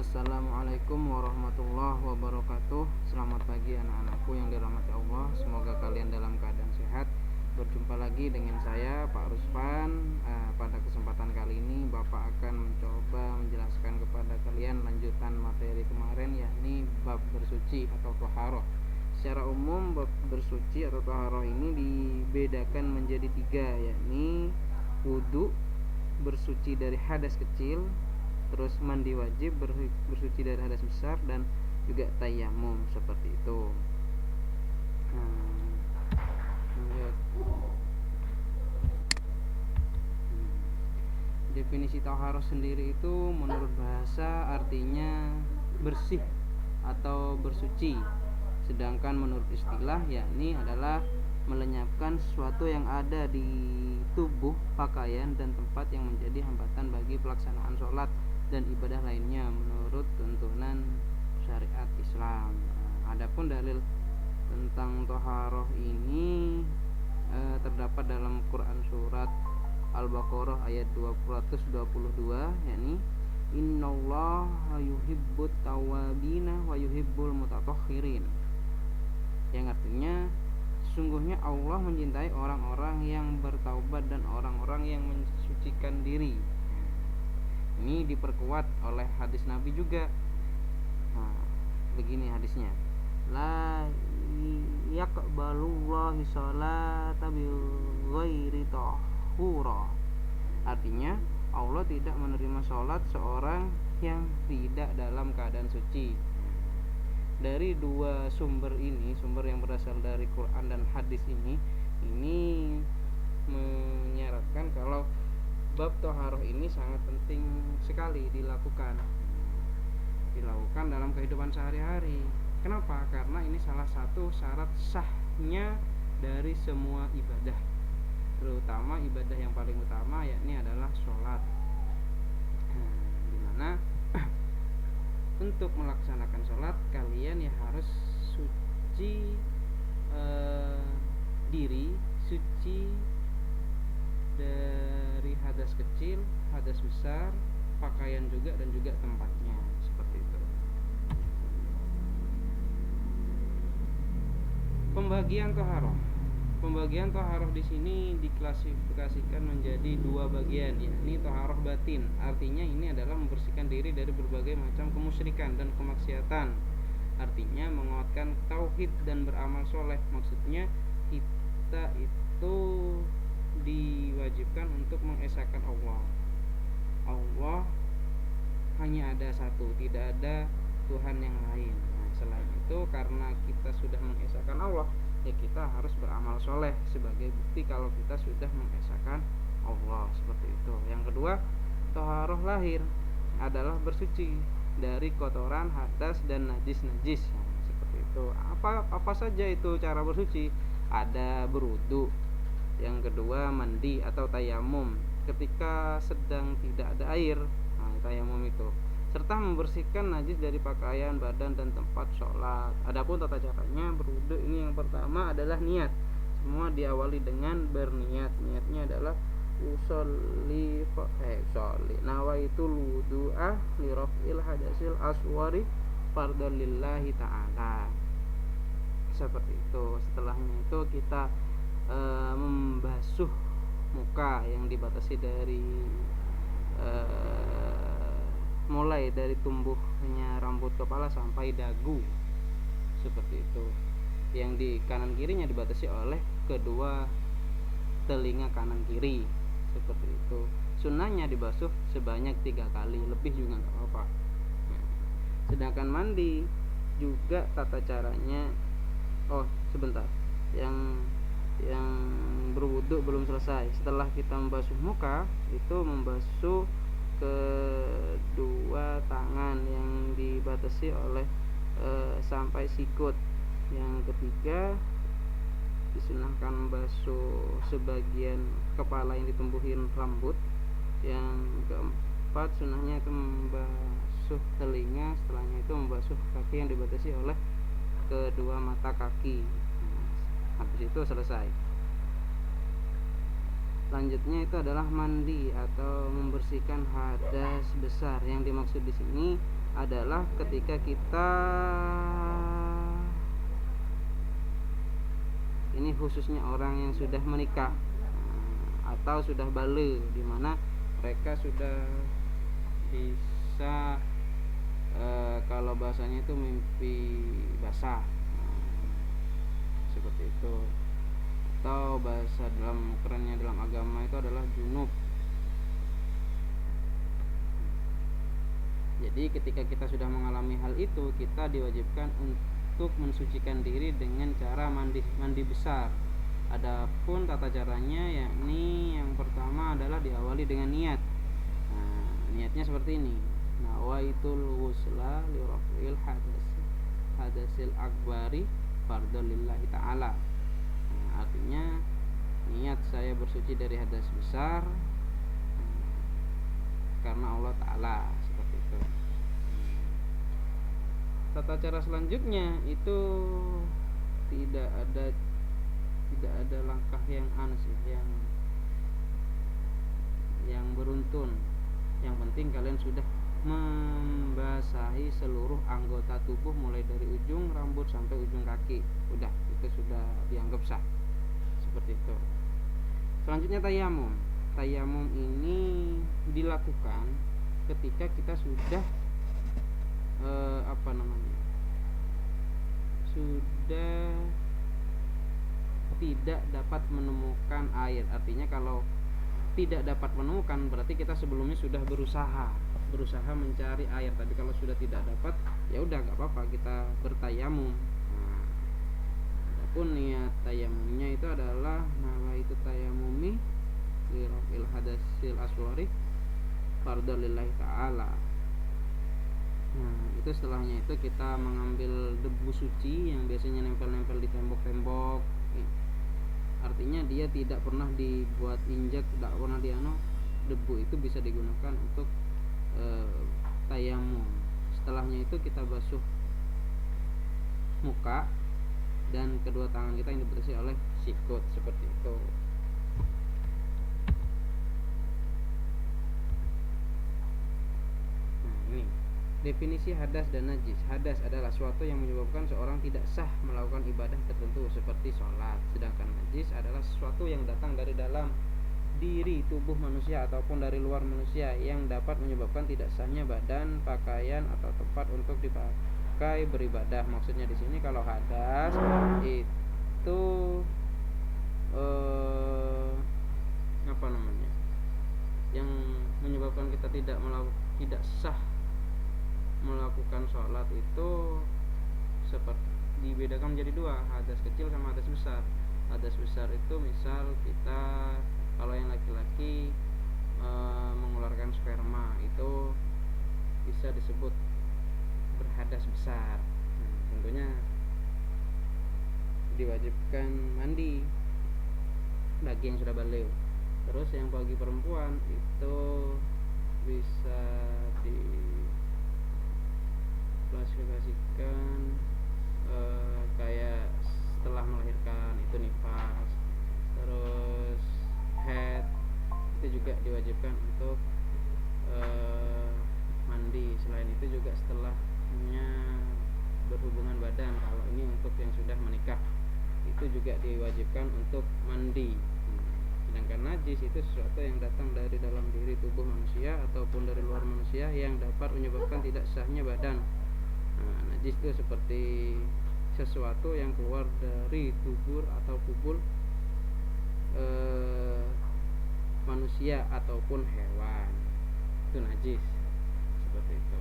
Assalamualaikum warahmatullahi wabarakatuh. Selamat pagi anak-anakku yang dirahmati Allah. Semoga kalian dalam keadaan sehat. Berjumpa lagi dengan saya Pak Ruspan. Pada kesempatan kali ini Bapak akan mencoba menjelaskan kepada kalian lanjutan materi kemarin, yakni bab bersuci atau toharoh. Secara umum bab bersuci atau toharoh ini dibedakan menjadi 3, yakni wudu, bersuci dari hadas kecil, terus mandi wajib, bersuci dari hadas besar, dan juga tayamum, seperti itu. Definisi taharah sendiri itu menurut bahasa artinya bersih atau bersuci, sedangkan menurut istilah yakni adalah melenyapkan sesuatu yang ada di tubuh, pakaian, dan tempat yang menjadi hambatan bagi pelaksanaan sholat dan ibadah lainnya menurut tuntunan syariat Islam. Adapun dalil tentang toharoh ini terdapat dalam Quran surat Al-Baqarah ayat 222, yakni innallaha yuhibbut tawwabina wa yuhibbul mutatahhirin, yang artinya sesungguhnya Allah mencintai orang-orang yang bertaubat dan orang-orang yang mensucikan diri. Ini diperkuat oleh hadis Nabi juga. Begini hadisnya, la yaqbalullahu sholata bi ghairi tahura. Artinya Allah tidak menerima sholat seorang yang tidak dalam keadaan suci. Dari dua sumber ini, sumber yang berasal dari Quran dan hadis ini menyarankan kalau bab toharoh ini sangat penting sekali dilakukan dalam kehidupan sehari-hari. Kenapa? Karena ini salah satu syarat sahnya dari semua ibadah, terutama ibadah yang paling utama yakni adalah sholat. Dimana untuk melaksanakan sholat kalian ya harus suci diri, suci dari hadas kecil, hadas besar, pakaian juga, dan juga tempatnya, seperti itu. Pembagian toharoh di sini diklasifikasikan menjadi 2 bagian, yakni toharoh batin. Artinya ini adalah membersihkan diri dari berbagai macam kemusyrikan dan kemaksiatan. Artinya menguatkan tauhid dan beramal soleh. Maksudnya kita itu diwajibkan untuk mengesahkan Allah. Allah hanya ada satu, tidak ada Tuhan yang lain. Selain itu, karena kita sudah mengesahkan Allah, ya kita harus beramal soleh sebagai bukti kalau kita sudah mengesahkan Allah, seperti itu. Yang kedua, toharoh lahir adalah bersuci dari kotoran, hadas, dan najis-najis, seperti itu. Apa saja itu cara bersuci? Ada berwudu, yang kedua mandi atau tayamum ketika sedang tidak ada air, tayamum itu, serta membersihkan najis dari pakaian, badan, dan tempat sholat. Adapun tata caranya berwudu ini, yang pertama adalah niat. Semua diawali dengan berniat. Niatnya adalah usolli nawaitul wudu'a li raf'il hadasil aswari fardhan lillahi ta'ala, seperti itu. Setelahnya itu kita membasuh muka yang dibatasi dari mulai dari tumbuhnya rambut kepala sampai dagu, seperti itu. Yang di kanan kirinya dibatasi oleh kedua telinga kanan kiri, seperti itu. Sunnahnya dibasuh sebanyak 3 kali, lebih juga nggak apa-apa. Sedangkan mandi juga tata caranya, sebentar, yang berwudu belum selesai. Setelah kita membasuh muka, itu membasuh kedua tangan yang dibatasi oleh sampai sikut. Yang ketiga, disunahkan membasuh sebagian kepala yang ditumbuhin rambut. Yang keempat, sunahnya itu membasuh telinga. Setelahnya itu membasuh kaki yang dibatasi oleh kedua mata kaki. Habis itu selesai. Selanjutnya itu adalah mandi atau membersihkan hadas besar. Yang dimaksud di sini adalah ketika kita, ini khususnya orang yang sudah menikah atau sudah bale, di mana mereka sudah bisa kalau bahasanya itu mimpi basah, seperti itu, atau bahasa dalam kerennya dalam agama itu adalah junub. Jadi ketika kita sudah mengalami hal itu, kita diwajibkan untuk mensucikan diri dengan cara mandi besar. Adapun tata caranya, yakni yang pertama adalah diawali dengan niat. Nah, niatnya seperti ini: nawaitul ghusla li raf'il hadasil akbari fardhu lillahi ta'ala. Nah, artinya niat saya bersuci dari hadas besar karena Allah Ta'ala, seperti itu. Tata cara selanjutnya itu tidak ada langkah yang aneh sih, yang beruntun. Yang penting kalian sudah membasahi seluruh anggota tubuh mulai dari ujung rambut sampai ujung kaki. Udah, itu sudah dianggap sah. Seperti itu. Selanjutnya tayamum. Tayamum ini dilakukan ketika kita sudah sudah tidak dapat menemukan air. Artinya kalau tidak dapat menemukan berarti kita sebelumnya sudah berusaha mencari air. Tapi kalau sudah tidak dapat, ya udah nggak apa-apa, kita bertayamum. Nah, adapun niat tayamumnya itu adalah nawaitu tayamumi li raf'il hadasil aswari fardhu lillahi ta'ala. Nah, itu setelahnya itu kita mengambil debu suci yang biasanya nempel-nempel di tembok-tembok. Artinya dia tidak pernah dibuat injak, tidak pernah debu itu bisa digunakan untuk tayamum. Setelahnya itu kita basuh muka dan kedua tangan kita yang dibersi oleh sikut, seperti itu. Nah, ini definisi hadas dan najis. Hadas adalah suatu yang menyebabkan seorang tidak sah melakukan ibadah tertentu seperti sholat. Sedangkan najis adalah sesuatu yang datang dari dalam diri tubuh manusia ataupun dari luar manusia yang dapat menyebabkan tidak sahnya badan, pakaian atau tempat untuk dipakai beribadah. Maksudnya di sini kalau hadas itu yang menyebabkan kita tidak sah melakukan sholat itu seperti dibedakan menjadi dua, hadas kecil sama hadas besar. Hadas besar itu misal kita, kalau yang laki-laki mengeluarkan sperma, itu bisa disebut berhadas besar. Tentunya diwajibkan mandi bagi yang sudah balik. Terus yang bagi perempuan itu bisa diklasifikasikan kayak setelah melahirkan itu nifas, terus head itu juga diwajibkan untuk mandi. Selain itu juga setelahnya berhubungan badan, kalau ini untuk yang sudah menikah itu juga diwajibkan untuk mandi. Sedangkan najis itu sesuatu yang datang dari dalam diri tubuh manusia ataupun dari luar manusia yang dapat menyebabkan tidak sahnya badan. Nah, najis itu seperti sesuatu yang keluar dari dubur atau kubul manusia ataupun hewan, itu najis, seperti itu.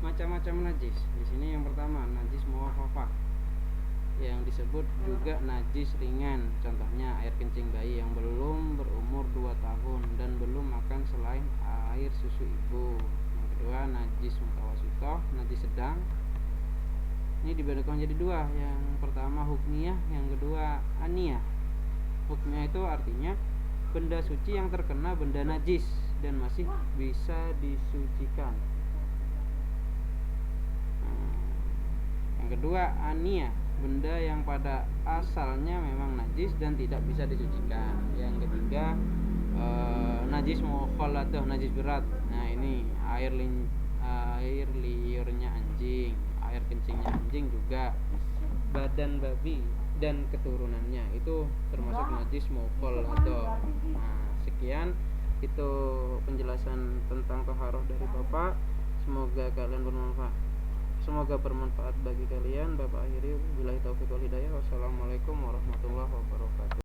Macam-macam najis. Di sini yang pertama najis muwaqqafah, yang disebut juga najis ringan. Contohnya air kencing bayi yang belum berumur 2 tahun dan belum makan selain air susu ibu. Yang kedua najis mutawasithah, najis sedang. Ini dibedakan jadi dua. Yang pertama hukmiyah, yang kedua aniyah. Hukmiyah itu artinya benda suci yang terkena benda najis dan masih bisa disucikan. Yang kedua, ania, benda yang pada asalnya memang najis dan tidak bisa disucikan. Yang ketiga, najis mukhallathah, najis berat. Nah, ini air liurnya anjing, air kencingnya anjing juga, badan babi dan keturunannya itu termasuk najis mukhallathah. Nah, sekian itu penjelasan tentang taharah dari Bapak. Semoga bermanfaat bagi kalian. Bapak akhiri, billahi taufiq wal hidayah. Wassalamualaikum warahmatullahi wabarakatuh.